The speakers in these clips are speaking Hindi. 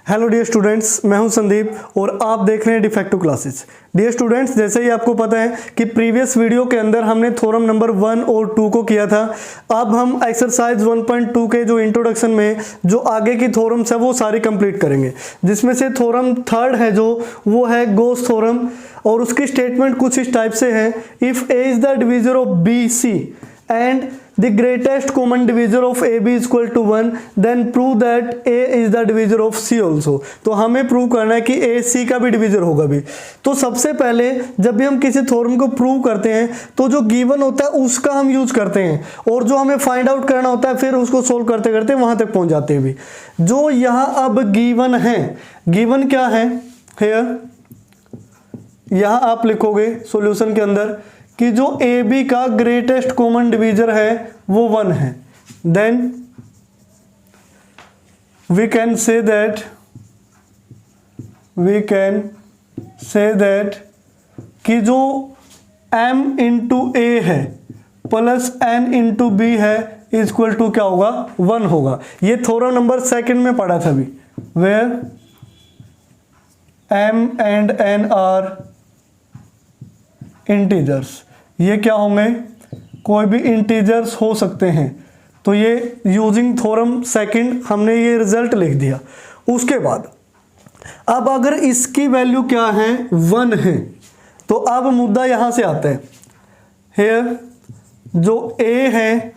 हेलो डियर स्टूडेंट्स, मैं हूं संदीप और आप देख रहे हैं डिफेक्टिव क्लासेस। डियर स्टूडेंट्स, जैसे ही आपको पता है कि प्रीवियस वीडियो के अंदर हमने थ्योरम नंबर 1 और 2 को किया था। अब हम एक्सरसाइज 1.2 के जो इंट्रोडक्शन में जो आगे की थ्योरम्स है वो सारी कंप्लीट करेंगे, जिसमें से थ्योरम थर्ड है जो वो है गॉस थ्योरम, और उसकी स्टेटमेंट कुछ इस टाइप से है। If A is the divisor of B C and the greatest common divisor of AB is equal to 1, then prove that A is the divisor of C also। तो हमें प्रूव करना है कि A C का भी डिवीजर होगा भी। तो सबसे पहले जब भी हम किसी थ्योरम को प्रूव करते हैं तो जो गिवन होता है उसका हम यूज करते हैं, और जो हमें फाइंड आउट करना होता है फिर उसको सोल्व करते करते वहां तक पहुंच जाते हैं भी। जो यहाँ अब गिवन है, गिवन क्या है हियर, यहाँ आप लिखोगे सॉल्यूशन के अंदर कि जो ए बी का ग्रेटेस्ट कॉमन डिवीजर है वो 1 है। Then we can say that कि जो m इंटू ए है प्लस n इंटू बी है इज इक्वल टू क्या होगा, 1 होगा। ये थ्योरम नंबर सेकंड में पढ़ा था अभी, where m and n are integers. ये क्या होंगे, कोई भी इंटीजर्स हो सकते हैं। तो ये यूजिंग थ्योरम सेकंड हमने ये रिजल्ट लिख दिया। उसके बाद अब अगर इसकी वैल्यू क्या है, 1 है, तो अब मुद्दा यहां से आता है। हियर जो ए है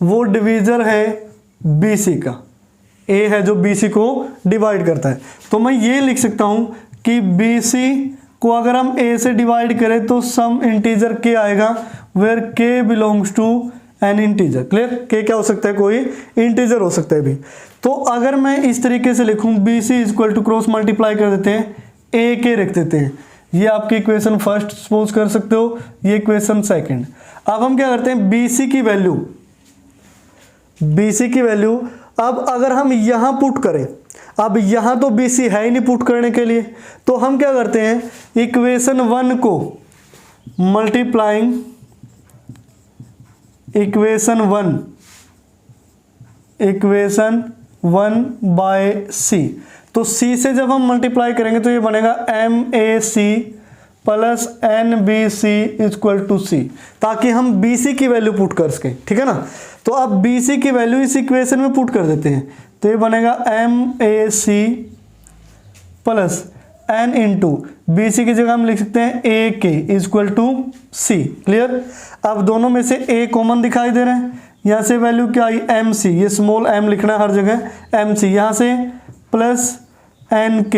वो डिवीजर है बीसी का, ए है जो बीसी को डिवाइड करता है। तो मैं ये लिख सकता हूं कि बीसी को अगर हम a से डिवाइड करें तो सम इंटीजर k आएगा, where k belongs to an integer. Clear, k क्या हो सकता है, कोई इंटीजर हो सकता है भी। तो अगर मैं इस तरीके से लिखूं B C is equal to cross multiply कर देते हैं, a k रख देते हैं। ये आपकी इक्वेशन फर्स्ट सपोज कर सकते हो, ये इक्वेशन सेकंड। अब हम क्या करते हैं, बी सी की वैल्यू अब अगर हम यहां पुट करें, अब यहां तो BC है ही नहीं पुट करने के लिए, तो हम क्या करते हैं, इक्वेशन 1 को मल्टीप्लाइंग इक्वेशन 1 बाय C। तो C से जब हम मल्टीप्लाई करेंगे तो ये बनेगा MAC plus NBC equal to C, ताकि हम BC की वैल्यू पुट कर सकें। ठीक है ना। तो अब BC की वैल्यू इस इक्वेशन में पुट कर देते हैं, तो ये बनेगा MAC plus N into BC की जगह हम लिख सकते हैं AK equal to C। Clear. अब दोनों में से A कॉमन दिखाई दे रहे हैं, यहाँ से वैल्यू क्या आई MC, ये स्मॉल m लिखना है हर जगह, MC यहाँ से प्लस NK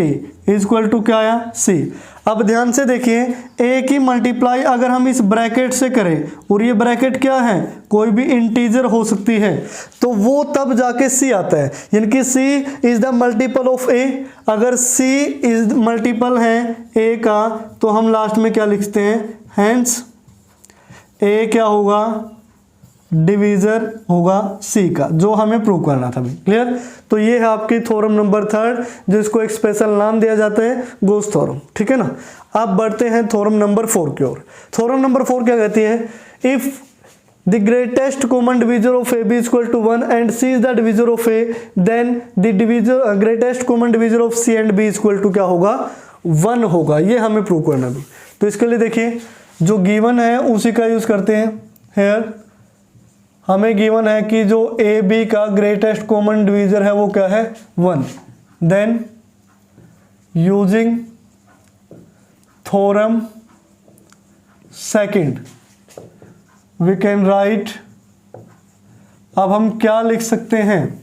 इक्वल टू क्या आया C। अब ध्यान से देखिए, A की मल्टीप्लाई अगर हम इस ब्रैकेट से करें, और ये ब्रैकेट क्या है, कोई भी इंटीजर हो सकती है, तो वो तब जाके C आता है, यानी कि C is the multiple of A। अगर C इज मल्टीपल है A का तो हम लास्ट में क्या लिखते हैं, हैंस A क्या होगा, डिवीजर होगा C का, जो हमें प्रूव करना था। क्लियर। तो ये है आपकी थ्योरम नंबर थर्ड, जिसको एक स्पेशल नाम दिया जाता है गॉस थ्योरम। ठीक है ना। अब बढ़ते हैं थ्योरम नंबर 4 की ओर। थ्योरम नंबर 4 क्या कहती है, if the greatest common divisor of A B equal to 1 and C is the divisor of A, then the divisor greatest common divisor of C and B equal to क्या होगा, 1 होगा। ये हमें प्रूव करना भी। तो इसके लिए देखिए, जो गिवन है उसी का यूज करते हैं। हेयर हमें गिवन है कि जो ए बी का ग्रेटेस्ट कॉमन डिवीजर है वो क्या है, 1। Then using theorem second we can write, अब हम क्या लिख सकते हैं,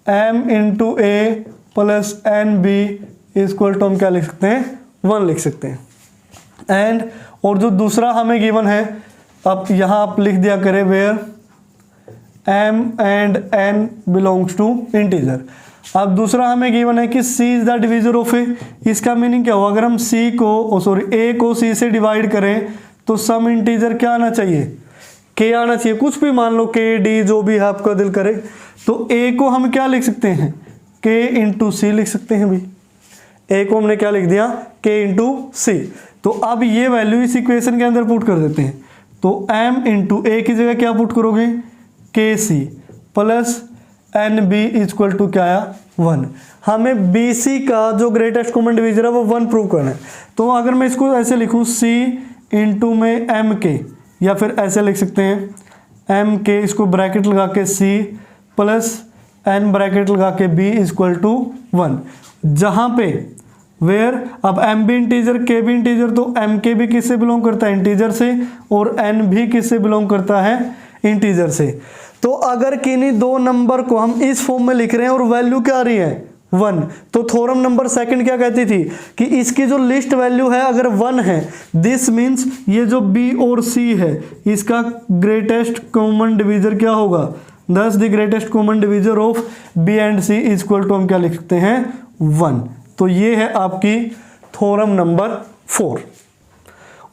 m into A plus N B equal to हम क्या लिख सकते हैं, 1 लिख सकते हैं। एंड और जो दूसरा हमें गिवन है, अब यहां आप लिख दिया करें where m and n belongs to integer. अब दूसरा हमें गिवन है कि c is the divisor of a। इसका मीनिंग क्या हुआ, अगर हम a को c से डिवाइड करें तो सम इंटीजर क्या आना चाहिए, k आना चाहिए। कुछ भी मान लो, k d जो भी आपका दिल करे। तो a को हम क्या लिख सकते हैं, k इंटू c लिख सकते हैं भाई। a को हमने क्या लिख दिया, k इंटू c। तो अब ये वैल्यू इस इक्वेशन के अंदर पुट कर देते हैं। तो m इंटू ए की जगह क्या पुट करोगे, K C plus N B equal to क्या आया 1। हमें बी सी का जो ग्रेटेस्ट कॉमन डिवीजर है वो 1 प्रूव करना है। तो अगर मैं इसको ऐसे लिखूँ सी इंटू में एम के, या फिर ऐसे लिख सकते हैं एम के, इसको ब्रैकेट लगा के सी प्लस एन ब्रैकेट लगा के बी इक्वल टू 1, जहाँ पे वेयर अब एम भी इंटीजर के भी इंटीजर, तो एम के भी किससे बिलोंग करता है इंटीजर से, और एन भी किससे बिलोंग करता है इंटीजर से। तो अगर किन्हीं दो नंबर को हम इस फॉर्म में लिख रहे हैं और वैल्यू क्या आ रही है 1, तो थ्योरम नंबर सेकंड क्या कहती थी कि इसकी जो लिस्ट वैल्यू है अगर 1 है, दिस मीन्स ये जो बी और सी है इसका ग्रेटेस्ट कॉमन डिवीजर क्या होगा, thus the greatest common divisor of B and C equal to हम क्या लिख सकते हैं 1। तो ये है आपकी थ्योरम नंबर 4।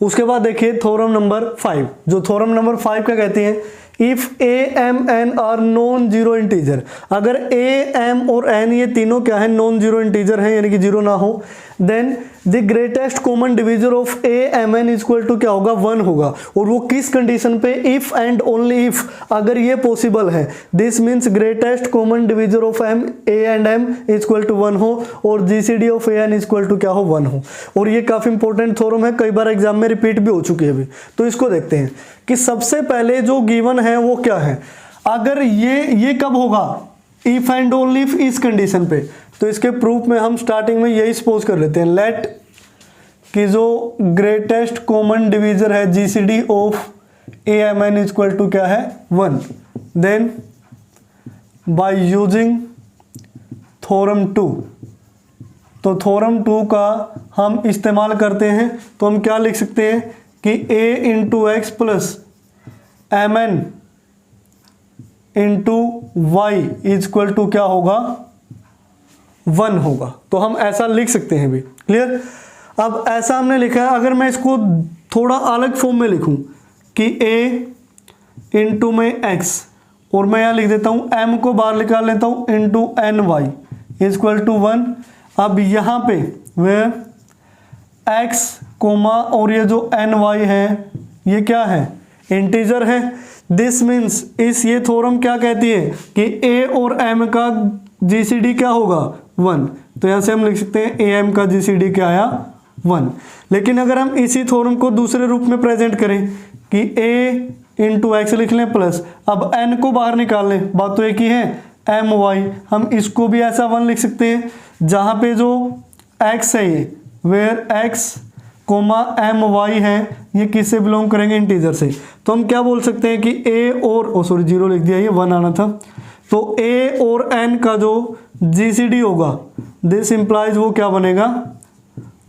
उसके बाद देखिए थ्योरम नंबर 5। जो थ्योरम नंबर 5 क्या कहती है, if A M N are non zero integer, अगर ए एम और एन ये तीनों क्या है नॉन जीरो इंटीजर हैं, यानी कि जीरो ना हो, then the greatest common divisor of A M N equal to क्या होगा 1 होगा। और वो किस कंडीशन पे, इफ एंड ओनली इफ, अगर ये पॉसिबल है, this means greatest common divisor of M A and M equal to 1 हो और GCD of A N equal to क्या हो 1 हो। और ये काफी इंपॉर्टेंट थ्योरम है, कई बार एग्जाम में रिपीट भी हो चुकी है अभी। तो इसको देखते हैं कि सबसे पहले जो गिवन है वो क्या है। अगर ये कब होगा, इफ एंड ओनली इफ इस कंडीशन पे, तो इसके प्रूफ में हम स्टार्टिंग में यही सपोज कर लेते हैं, लेट कि जो ग्रेटेस्ट कॉमन डिवीजर है GCD of A M N equal to क्या है 1, देन बाय यूजिंग थ्योरम 2, तो थ्योरम 2 का हम इस्तेमाल करते हैं, तो हम क्या लिख सकते हैं कि a into X plus M N into Y equal to क्या होगा 1 होगा। तो हम ऐसा लिख सकते हैं भी, क्लियर। अब ऐसा हमने लिखा है, अगर मैं इसको थोड़ा अलग फॉर्म में लिखूं कि a इंटू में x, और मैं यहाँ लिख देता हूँ m को बाहर निकाल लेता हूँ into N Y equal to 1। अब यहाँ पे वे x कोमा और ये जो एन वाई है ये क्या है इंटीजर है। दिस मीन्स इस ये थ्योरम क्या कहती है कि a और m का जीसीडी क्या होगा 1। तो यहाँ से हम लिख सकते हैं ए एम का जीसीडी क्या आया 1। लेकिन अगर हम इसी थ्योरम को दूसरे रूप में प्रेजेंट करें कि a इंटू एक्स लिख लें प्लस, अब n को बाहर निकाल लें, बात तो एक ही है एम वाई, हम इसको भी ऐसा 1 लिख सकते हैं, जहाँ पे जो x है ये where x comma M Y है ये किससे बिलोंग करेंगे इंटीजर से। तो हम क्या बोल सकते हैं कि a और सॉरी 0 लिख दिया, ये 1 आना था, तो a और n का जो जीसीडी होगा दिस इंप्लाइज वो क्या बनेगा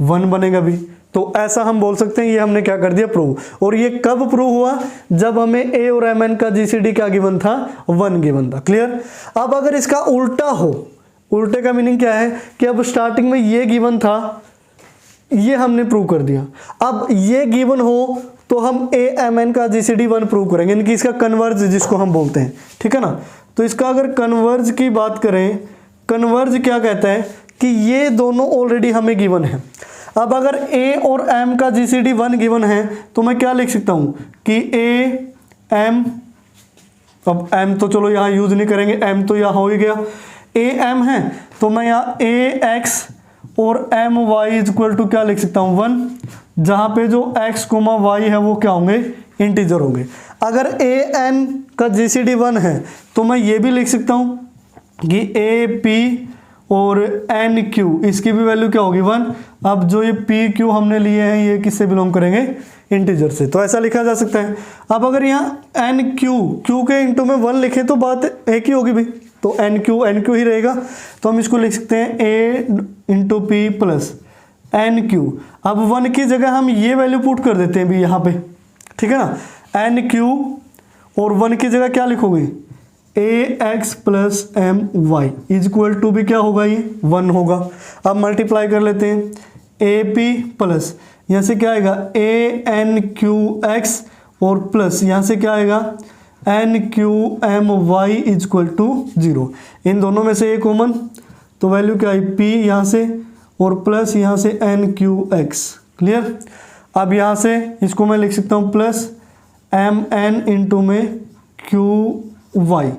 1 बनेगा भी। तो ऐसा हम बोल सकते हैं, ये हमने क्या कर दिया प्रूव। और ये कब प्रूव हुआ, जब हमें a और mn का जीसीडी क्या गिवन था 1 गिवन था, क्लियर। अब अगर इसका उल्टा हो, उल्टे का मीनिंग क्या है कि अब स्टार्टिंग में ये गिवन था, ये हमने प्रूव कर दिया, अब ये गिवन हो तो हम a mn का जीसीडी 1 प्रूव करेंगे, यानी कि इसका कन्वर्ज जिसको हम बोलते हैं, ठीक है ना। तो इसका अगर कन्वर्ज की बात करें, कन्वर्ज क्या कहता है कि ये दोनों ऑलरेडी हमें गिवन है। अब अगर a और m का जीसीडी 1 गिवन है तो मैं क्या लिख सकता हूँ कि a m, अब m तो चलो यहाँ यूज नहीं करेंगे, m तो यहाँ हो ही गया, a m है तो मैं यहाँ a x और m y इक्वल टू क्या लिख सकता हूँ 1, जहाँ पे जो x कोमा y है वो क्या होंगे इंटीजर होंगे। अगर a n का जीसीडी 1 है तो मैं ये भी लिख सकता हूँ कि a p और एन क्यू, इसकी भी वैल्यू क्या होगी 1। अब जो ये पी क्यू हमने लिए हैं ये किससे बिलोंग करेंगे इंटीजर से, तो ऐसा लिखा जा सकता है। अब अगर यहाँ एन क्यू के इंटू में 1 लिखे तो बात एक ही होगी भी, तो एन क्यू ही रहेगा। तो हम इसको लिख सकते हैं a into p plus n q. अब 1 की जगह हम ये वैल्यू पुट कर देते हैं भी यहाँ पे, ठीक है ना, एन क्यू, और 1 की जगह क्या लिखोगे a x plus m Y equal to भी क्या होगा ये 1 होगा। अब मल्टीप्लाई कर लेते हैं ए पी प्लस यहाँ से क्या आएगा ए एन क्यू एक्स और प्लस यहाँ से क्या आएगा N Q M Y equal to 0। इन दोनों में से ए कॉमन, तो वैल्यू क्या आई पी यहाँ से और प्लस यहाँ से एन क्यू एक्स, क्लियर। अब यहाँ से इसको मैं लिख सकता हूँ प्लस एम एन इंटू में Q Y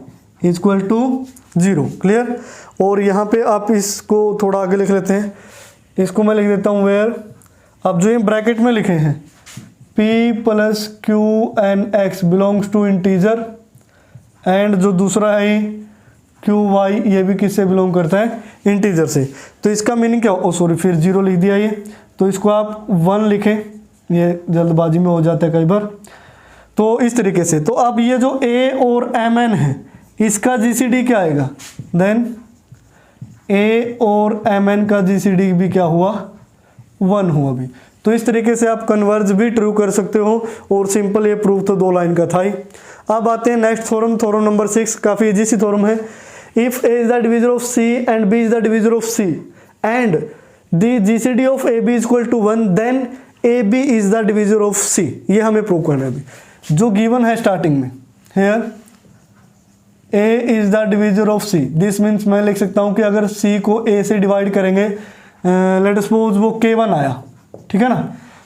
equal to 0। Clear. और यहाँ पे आप इसको थोड़ा आगे लिख लेते हैं, इसको मैं लिख देता हूँ वेयर, अब जो ये ब्रैकेट में लिखे हैं p plus Q N X belongs to integer, and जो दूसरा है क्यू वाई, ये भी किससे बिलोंग करता है, इंटीजर से। तो इसका मीनिंग क्या हो, सॉरी फिर 0 लिख दिया ये, तो इसको आप 1 लिखें, ये जल्दबाजी में हो जाता है कई बार। तो इस तरीके से, तो अब ये जो a और mn है इसका जीसीडी क्या आएगा, देन a और mn का जीसीडी भी क्या हुआ, 1 हुआ भी। तो इस तरीके से आप कन्वर्ज भी ट्रू कर सकते हो, और सिंपल ये प्रूफ तो 2 लाइन का था ही। अब आते हैं नेक्स्ट थ्योरम, थ्योरम नंबर 6, काफ़ी इजी सी थ्योरम है। If a is the divisor of c and b is the divisor of c and the GCD of ab is equal to 1, then ab is the divisor of c। ये हमें प्रूव करना है अभी। जो गिवन है स्टार्टिंग में, here a is the divisor of c, this means मैं लिख सकता हूँ कि अगर c को a से डिवाइड करेंगे, लेट सपोज वो k1 आया, ठीक है ना,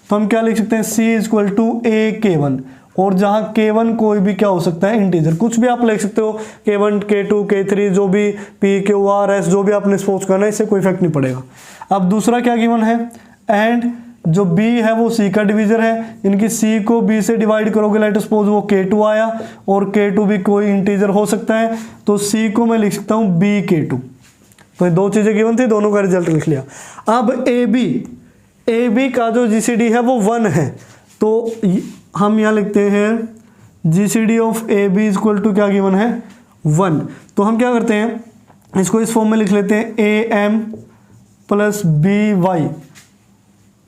तो हम क्या लिख सकते हैं, c is equal to a k1, और जहाँ k1 कोई भी क्या हो सकता है, इंटीजर, कुछ भी आप लिख सकते हो, k1 k2 k3 जो भी p q r s जो भी आपने सपोज करना है, इससे कोई इफेक्ट नहीं पड़ेगा। अब दूसरा क्या गिवन है, एंड जो b है वो c का डिवीजर है, इनकी c को b से डिवाइड करोगे, लेट सपोज वो k2 आया, और k2 भी कोई इंटीजर हो सकता है, तो c को मैं लिख सकता हूँ b k2। तो ये 2 चीज़ें गिवन थी, दोनों का रिजल्ट लिख लिया। अब ab का जो जीसीडी है वो 1 है, तो हम यहाँ लिखते हैं GCD of A B is equal to क्या गिवन है, 1। तो हम क्या करते हैं, इसको इस फॉर्म में लिख लेते हैं A M plus B Y,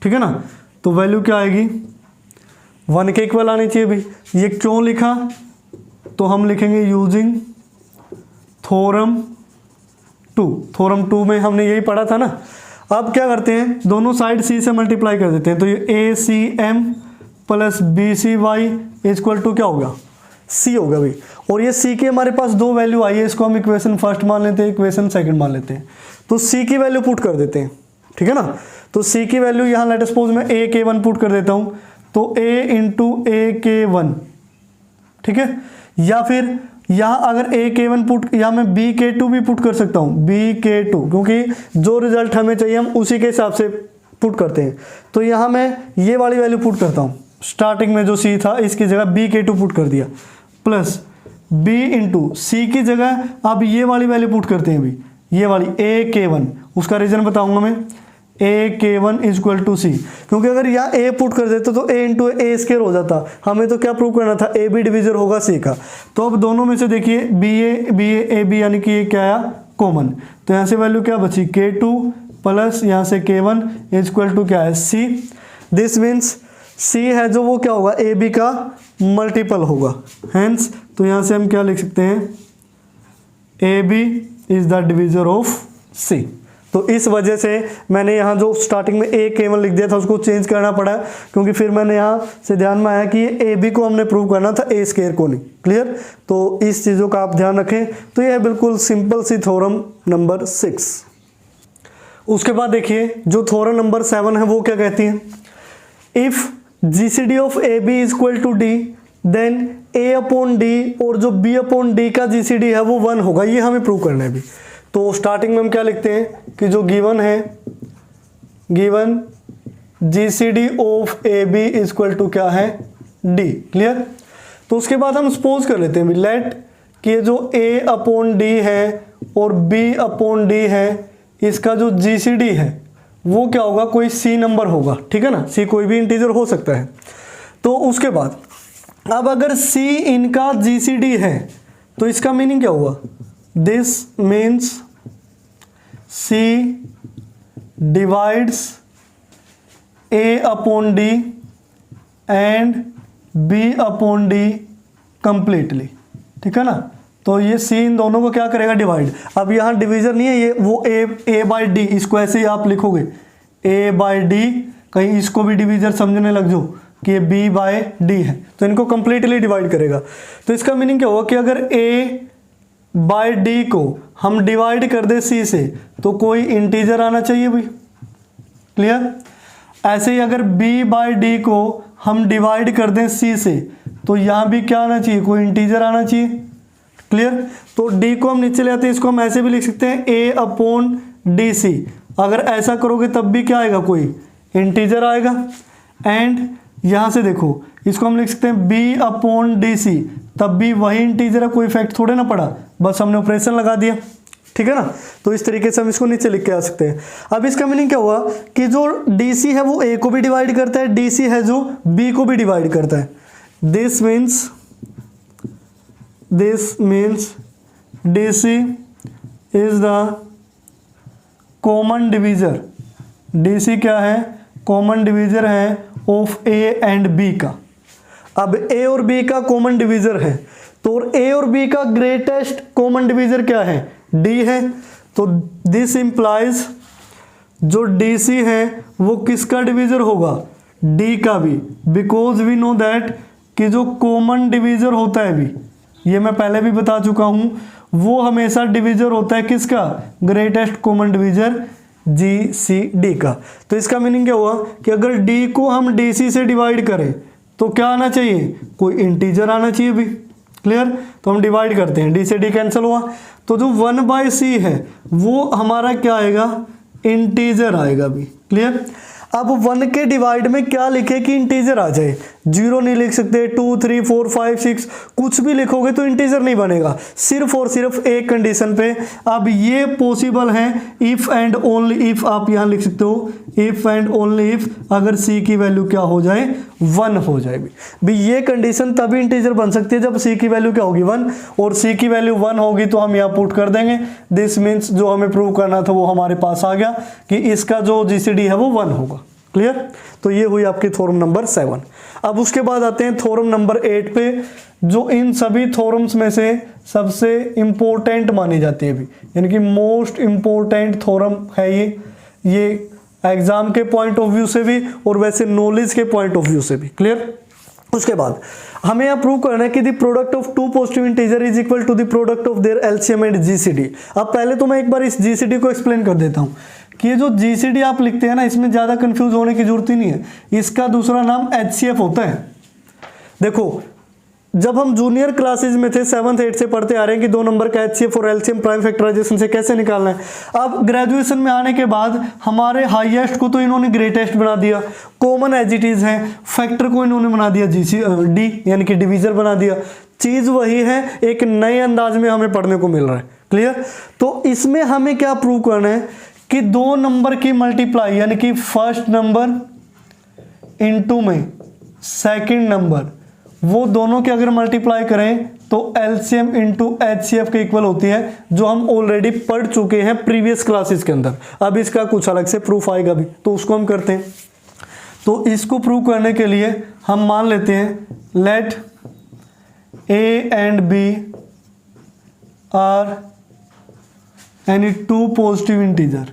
ठीक है ना। तो वैल्यू क्या आएगी, 1 के इक्वल आनी चाहिए भी। ये क्यों लिखा, तो हम लिखेंगे यूजिंग थ्योरम 2। थ्योरम 2 में हमने यही पढ़ा था ना। अब क्या करते हैं, दोनों साइड c से मल्टीप्लाई कर देते हैं, तो ये a c m plus b c y equal to क्या होगा, c होगा भाई। और ये c की हमारे पास 2 वैल्यू आई है, इसको हम इक्वेशन फर्स्ट मान लेते हैं, इक्वेशन सेकंड मान लेते हैं। तो c की वैल्यू पुट कर देते हैं, ठीक है ना। तो c की वैल्यू यहाँ लेट सपोज मैं a k1 पुट कर देता हूँ, तो a इंटू ए के 1, ठीक है। या फिर यहाँ अगर a k1 पुट, या मैं b k2 भी पुट कर सकता हूँ, b k2, क्योंकि जो रिजल्ट हमें चाहिए हम उसी के हिसाब से पुट करते हैं। तो यहाँ मैं ये वाली वैल्यू पुट करता हूँ, स्टार्टिंग में जो c था इसकी जगह b k2 पुट कर दिया, प्लस b इंटू सी की जगह अब ये वाली वैल्यू पुट करते हैं अभी, ये वाली a k1, उसका रीजन बताऊंगा मैं, a k1 is equal to c, क्योंकि अगर यहाँ a पुट कर देते तो a इंटू ए स्केयर हो जाता, हमें तो क्या प्रूव करना था, a b डिविजर होगा c का। तो अब दोनों में से देखिए a b यानी कि ये क्या आया, कॉमन, तो यहाँ से वैल्यू क्या बची, k2 प्लस यहाँ से k1 इज इक्वल टू क्या है, c। दिस मीन्स c है जो वो क्या होगा, ए बी का मल्टीपल होगा, हैंस तो यहाँ से हम क्या लिख सकते हैं, A B is the divisor of c। तो इस वजह से मैंने यहाँ जो स्टार्टिंग में a k1 लिख दिया था उसको चेंज करना पड़ा, क्योंकि फिर मैंने यहाँ से ध्यान में आया कि ये ए बी को हमने प्रूव करना था, a स्क्वायर को नहीं। क्लियर, तो इस चीज़ों का आप ध्यान रखें। तो यह है बिल्कुल सिंपल सी थ्योरम नंबर 6। उसके बाद देखिए जो थ्योरम नंबर 7 है वो क्या कहती है, if GCD of A B is equal to D then A upon D, और जो बी अपॉन डी का जीसीडी है वो 1 होगा, ये हमें प्रूव करना है अभी। तो स्टार्टिंग में हम क्या लिखते हैं कि जो गिवन है, given GCD of A B is equal to क्या है, डी। क्लियर, तो उसके बाद हम सपोज कर लेते हैं लेट कि ये जो ए अपॉन डी है और बी अपॉन डी है, इसका जो जीसीडी है वो क्या होगा, कोई सी नंबर होगा, ठीक है ना, सी कोई भी इंटीजर हो सकता है। तो उसके बाद अब अगर सी इनका जीसीडी है तो इसका मीनिंग क्या हुआ, this means C divides A upon D and B upon D completely, ठीक है ना। तो ये सी इन दोनों को क्या करेगा, डिवाइड। अब यहाँ डिवीजन नहीं है, ये वो ए बाई डी, इसको ऐसे ही आप लिखोगे ए बाई डी, कहीं इसको भी डिवीजन समझने लग जाओ कि ये बी बाई डी है, तो इनको कंप्लीटली डिवाइड करेगा। तो इसका मीनिंग क्या होगा कि अगर ए बाई डी को हम डिवाइड कर दे सी से तो कोई इंटीजर आना चाहिए भाई। क्लियर, ऐसे ही अगर बी बाई डी को हम डिवाइड कर दें सी से तो यहाँ भी क्या आना चाहिए, कोई इंटीजर आना चाहिए। क्लियर। तो डी को हम नीचे ले आते हैं, इसको हम ऐसे भी लिख सकते हैं a/dc। अगर ऐसा करोगे तब भी क्या आएगा, कोई इंटीजर आएगा। एंड यहाँ से देखो इसको हम लिख सकते हैं b/dc, तब भी वही इंटीजर है, कोई इफेक्ट थोड़े ना पड़ा, बस हमने ऑपरेशन लगा दिया, ठीक है ना। तो इस तरीके से हम इसको नीचे लिख के आ सकते हैं। अब इसका मीनिंग क्या हुआ कि जो DC है वो A को भी डिवाइड करता है, DC है जो B को भी डिवाइड करता है। This means DC is the common divisor. DC क्या है, कॉमन डिवीजर है ऑफ A एंड B का। अब A और B का कॉमन डिवीजर है, तो A और B का ग्रेटेस्ट कॉमन डिवीजर क्या है, D है। तो दिस इंप्लाइज जो DC है वो किसका डिवीजर होगा, D का भी, बिकॉज वी नो दैट कि जो कॉमन डिवीजर होता है भी, ये मैं पहले भी बता चुका हूं, वो हमेशा डिवीजर होता है किसका, ग्रेटेस्ट कॉमन डिवीजर GCD का। तो इसका मीनिंग क्या हुआ कि अगर D को हम DC से डिवाइड करें तो क्या आना चाहिए, कोई इंटीजर आना चाहिए भी, क्लियर। तो हम डिवाइड करते हैं, D से D कैंसिल हुआ, तो जो 1/c है वो हमारा क्या आएगा, इंटीजर आएगा भी, क्लियर। अब 1 के डिवाइड में क्या लिखे कि इंटीजर आ जाए, 0 नहीं लिख सकते, 2 3 4 5 6 कुछ भी लिखोगे तो इंटीजर नहीं बनेगा, सिर्फ और सिर्फ एक कंडीशन पे। अब ये पॉसिबल है इफ एंड ओनली इफ, आप यहां लिख सकते हो इफ एंड ओनली इफ, अगर c की वैल्यू क्या हो जाए, 1 हो जाए भी ये कंडीशन तभी इंटीजर बन सकती है जब c की वैल्यू क्या होगी, 1, और c की वैल्यू 1 होगी तो हम यहाँ पुट कर देंगे। दिस मीन्स जो हमें प्रूव करना था वो हमारे पास आ गया कि इसका जो GCD है वो 1 होगा, क्लियर। तो ये हुई आपकी थ्योरम नंबर 7। अब उसके बाद आते हैं थ्योरम नंबर 8 पे, जो इन सभी थ्योरम्स में से सबसे इंपॉर्टेंट मानी जाती है भी, यानी कि मोस्ट इंपॉर्टेंट थ्योरम है ये एग्जाम के पॉइंट ऑफ व्यू से भी और वैसे नॉलेज के पॉइंट ऑफ व्यू से भी, क्लियर। उसके बाद हमें यह प्रूव करना है कि the product of two positive integer is equal to the product of their LCM and GCD। अब पहले तो मैं एक बार इस GCD को एक्सप्लेन कर देता हूं कि ये जो GCD आप लिखते हैं ना, इसमें ज्यादा कंफ्यूज होने की जरूरत ही नहीं है, इसका दूसरा नाम HCF होता है। देखो जब हम जूनियर क्लासेज में थे 7th 8th से पढ़ते आ रहे हैं कि 2 नंबर का HCF और एलसीएम प्राइम फैक्टराइजेशन से कैसे निकालना है। अब ग्रेजुएशन में आने के बाद हमारे हाईएस्ट को तो इन्होंने ग्रेटेस्ट बना दिया, कॉमन एज इट इज है, फैक्टर को इन्होंने बना दिया GCD यानी कि डिवीजर बना दिया। चीज वही है, एक नए अंदाज में हमें पढ़ने को मिल रहा है, क्लियर। तो इसमें हमें क्या प्रूव करना है कि 2 नंबर की मल्टीप्लाई यानी कि फर्स्ट नंबर इनटू में सेकंड नंबर, वो दोनों के अगर मल्टीप्लाई करें तो एलसीएम इनटू HCF के इक्वल होती है, जो हम ऑलरेडी पढ़ चुके हैं प्रीवियस क्लासेस के अंदर। अब इसका कुछ अलग से प्रूफ आएगा भी, तो उसको हम करते हैं। तो इसको प्रूव करने के लिए हम मान लेते हैं let A and B are any 2 positive integer.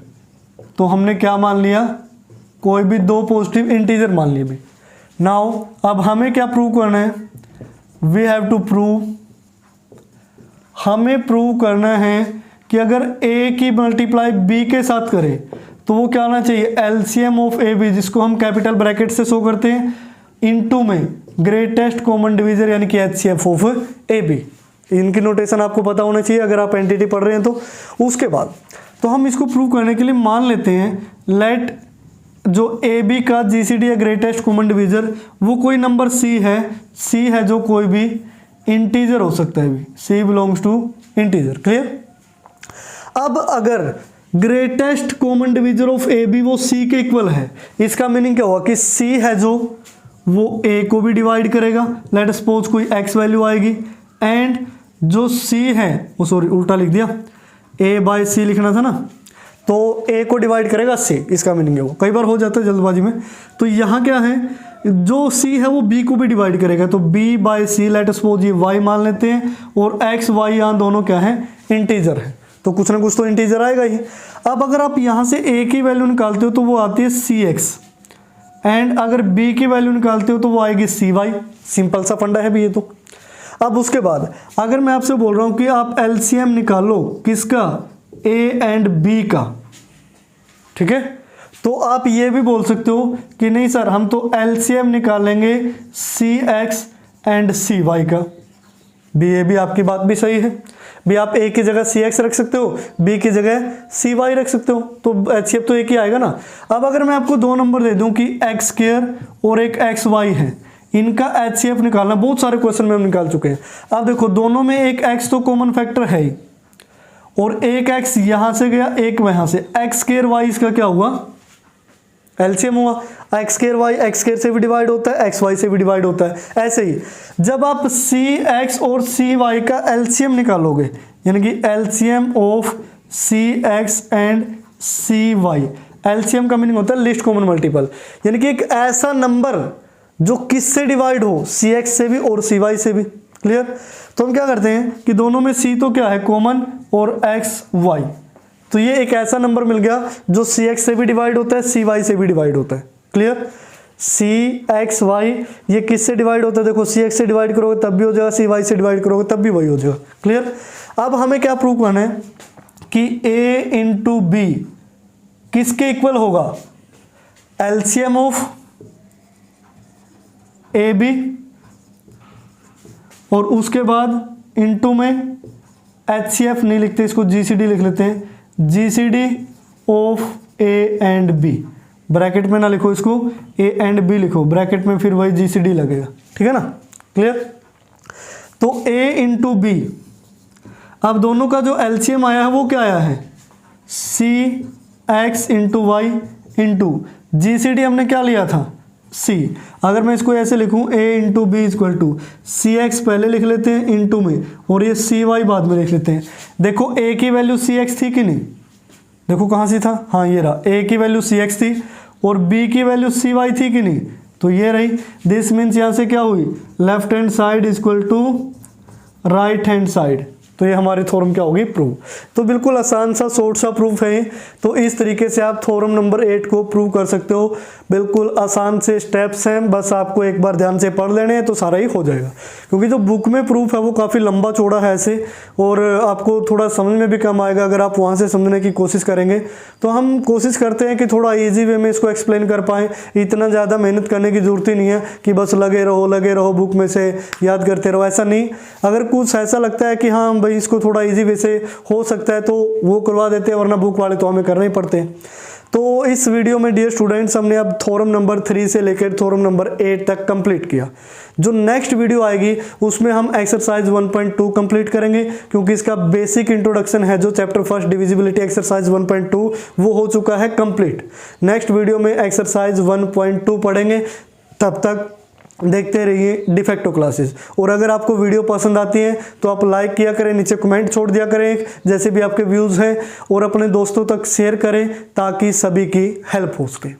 तो हमने क्या मान लिया, कोई भी 2 पॉजिटिव इंटीजर मान लिए भी। नाउ अब हमें क्या प्रूव करना है, वी हैव टू प्रूव, हमें प्रूव करना है कि अगर A की मल्टीप्लाई B के साथ करें तो वो क्या आना चाहिए, एलसीएम ऑफ AB, जिसको हम कैपिटल ब्रैकेट से शो करते हैं, इनटू में ग्रेटेस्ट कॉमन डिवीजर यानी कि HCF ऑफ AB। इनकी नोटेशन आपको पता होना चाहिए अगर आप एंटिटी पढ़ रहे हैं तो। उसके बाद तो हम इसको प्रूव करने के लिए मान लेते हैं लेट जो AB का GCD या ग्रेटेस्ट कॉमन डिवीजर वो कोई नंबर C है जो कोई भी इंटीजर हो सकता है भी, C belongs to integer, clear. अब अगर greatest common divisor of AB वो C के इक्वल है, इसका मीनिंग क्या हुआ कि C है जो वो A को भी डिवाइड करेगा, लेट सपोज कोई X वैल्यू आएगी, एंड जो C है वो सॉरी उल्टा लिख दिया, A/C लिखना था ना, तो A को डिवाइड करेगा C, इसका मीनिंग है वो, कई बार हो जाता है जल्दबाजी में। तो यहाँ क्या है, जो C है वो B को भी डिवाइड करेगा, तो B/C लेट सपोज ये Y मान लेते हैं, और X Y यहाँ दोनों क्या है, इंटीजर है, तो कुछ ना कुछ तो इंटीजर आएगा ही। अब अगर आप यहाँ से A की वैल्यू निकालते हो तो वो आती है CX, एंड अगर B की वैल्यू निकालते हो तो वो आएगी CY। सिंपल सा फंडा है भी ये तो। अब उसके बाद अगर मैं आपसे बोल रहा हूँ कि आप एलसीएम निकालो किसका, A एंड B का, ठीक है, तो आप ये भी बोल सकते हो कि नहीं सर हम तो एलसीएम निकालेंगे CX एंड CY का, भी ये भी आपकी बात भी सही है। भी आप ए की जगह CX रख सकते हो, बी की जगह CY रख सकते हो, तो HCF तो एक ही आएगा ना। अब अगर मैं आपको 2 नंबर दे दूं कि x² और एक XY है, इनका HCF निकालना, बहुत सारे क्वेश्चन में हम निकाल चुके हैं। अब देखो दोनों में एक x तो कॉमन फैक्टर है ही, और एक x यहां से गया, एक वहां से, x² y इसका क्या हुआ, एलसीएम हुआ। x² y x² से भी डिवाइड होता है, xy से भी डिवाइड होता है। ऐसे ही जब आप cx और cy का एलसीएम निकालोगे, यानी कि LCM of cx and cy, LCM का मीनिंग होता है लिस्ट कॉमन मल्टीपल, यानी कि एक ऐसा नंबर जो किससे डिवाइड हो, cx से भी और cy से भी। क्लियर। तो हम क्या करते हैं कि दोनों में c तो क्या है कॉमन, और xy, तो ये एक ऐसा नंबर मिल गया जो cx से भी डिवाइड होता है, cy से भी डिवाइड होता है। क्लियर। cxy ये किससे डिवाइड होता है, देखो cx से डिवाइड करोगे तब भी हो जाएगा, cy से डिवाइड करोगे तब भी वही हो जाएगा। क्लियर। अब हमें क्या प्रूव करना है कि a इंटू बी किसके इक्वल होगा, एलसीएम ऑफ ए बी, और उसके बाद इनटू में HCF नहीं लिखते, इसको GCD लिख लेते हैं, GCD of A and B, bracket में ना लिखो इसको, A एंड B लिखो ब्रैकेट में, फिर वही GCD लगेगा। ठीक है ना। क्लियर। तो A इंटू बी, अब दोनों का जो एलसीएम आया है वो क्या आया है, CX into Y into GCD हमने क्या लिया था, C। अगर मैं इसको ऐसे लिखूं A into B equal to CX पहले लिख लेते हैं इंटू में, और ये CY बाद में लिख लेते हैं। देखो A की वैल्यू CX थी कि नहीं, देखो कहाँ से था, हाँ ये रहा, A की वैल्यू CX थी और B की वैल्यू CY थी कि नहीं, तो ये रही। दिस मीन्स यहाँ से क्या हुई, left hand side equal to right hand side, तो ये हमारी थ्योरम क्या होगी, प्रूफ। तो बिल्कुल आसान सा शॉर्ट सा प्रूफ है। तो इस तरीके से आप थ्योरम नंबर 8 को प्रूव कर सकते हो। बिल्कुल आसान से स्टेप्स हैं, बस आपको एक बार ध्यान से पढ़ लेने हैं तो सारा ही हो जाएगा, क्योंकि जो बुक में प्रूफ है वो काफ़ी लंबा चौड़ा है ऐसे, और आपको थोड़ा समझ में भी कम आएगा अगर आप वहाँ से समझने की कोशिश करेंगे। तो हम कोशिश करते हैं कि थोड़ा ईजी वे में इसको एक्सप्लेन कर पाएँ। इतना ज़्यादा मेहनत करने की ज़रूरत ही नहीं है कि बस लगे रहो बुक में से याद करते रहो, ऐसा नहीं। अगर कुछ ऐसा लगता है कि हाँ भाई इसको थोड़ा इजी वे से हो सकता है तो वो करवा देते हैं, वरना बुक वाले तो हमें करने ही पड़ते हैं। तो इस वीडियो में डियर स्टूडेंट्स हमने अब थ्योरम नंबर 3 से लेकर थ्योरम नंबर 8 तक कंप्लीट किया। जो नेक्स्ट वीडियो आएगी उसमें हम एक्सरसाइज 1.2 कंप्लीट करेंगे, क्योंकि इसका बेसिक इंट्रोडक्शन है जो चैप्टर फर्स्ट डिविजिबिलिटी एक्सरसाइज 1.2 वो हो चुका है कंप्लीट। नेक्स्ट वीडियो में एक्सरसाइज 1.2 पढ़ेंगे, तब तक देखते रहिए डिफेक्टो क्लासेस। और अगर आपको वीडियो पसंद आती है तो आप लाइक किया करें, नीचे कमेंट छोड़ दिया करें जैसे भी आपके व्यूज़ हैं, और अपने दोस्तों तक शेयर करें ताकि सभी की हेल्प हो सके।